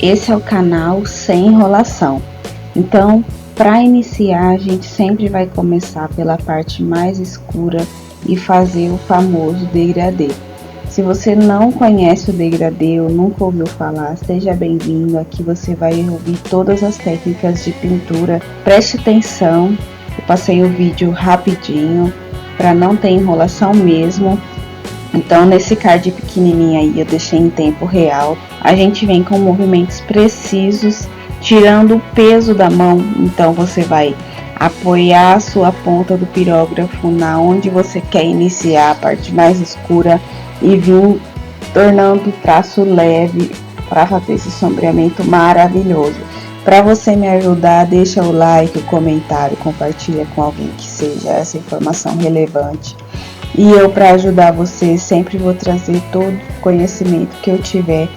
esse é o canal sem enrolação. Então, para iniciar, a gente sempre vai começar pela parte mais escura e fazer o famoso degradê. Se você não conhece o degradê ou nunca ouviu falar, seja bem-vindo. Aqui você vai ouvir todas as técnicas de pintura. Preste atenção, eu passei o vídeo rapidinho para não ter enrolação mesmo. Então, nesse card pequenininho aí, eu deixei em tempo real. A gente vem com movimentos precisos, tirando o peso da mão. Então, você vai apoiar a sua ponta do pirógrafo na onde você quer iniciar, a parte mais escura, e vir tornando o traço leve para fazer esse sombreamento maravilhoso. Para você me ajudar, deixa o like, o comentário, compartilha com alguém que seja essa informação relevante. E eu, para ajudar você, sempre vou trazer todo o conhecimento que eu tiver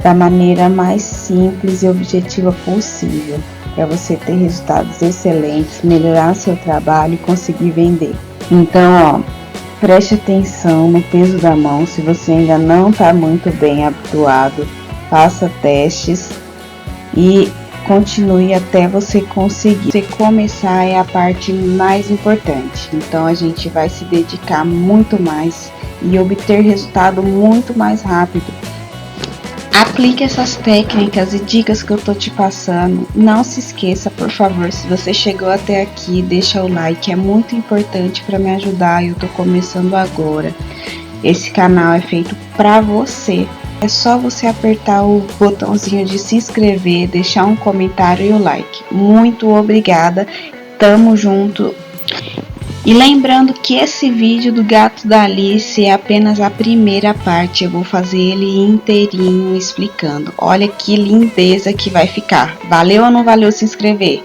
da maneira mais simples e objetiva possível, para você ter resultados excelentes, melhorar seu trabalho e conseguir vender. Então, preste atenção no peso da mão. Se você ainda não está muito bem habituado, faça testes e continue até você conseguir. Você começar é a parte mais importante. Então a gente vai se dedicar muito mais e obter resultado muito mais rápido. Aplique essas técnicas e dicas que eu tô te passando. Não se esqueça, por favor, se você chegou até aqui, deixa o like, é muito importante para me ajudar. Eu tô começando agora. Esse canal é feito para você. É só você apertar o botãozinho de se inscrever, deixar um comentário e o like. Muito obrigada, tamo junto. E lembrando que esse vídeo do gato da Alice é apenas a primeira parte, eu vou fazer ele inteirinho explicando. Olha que lindeza que vai ficar. Valeu ou não valeu se inscrever?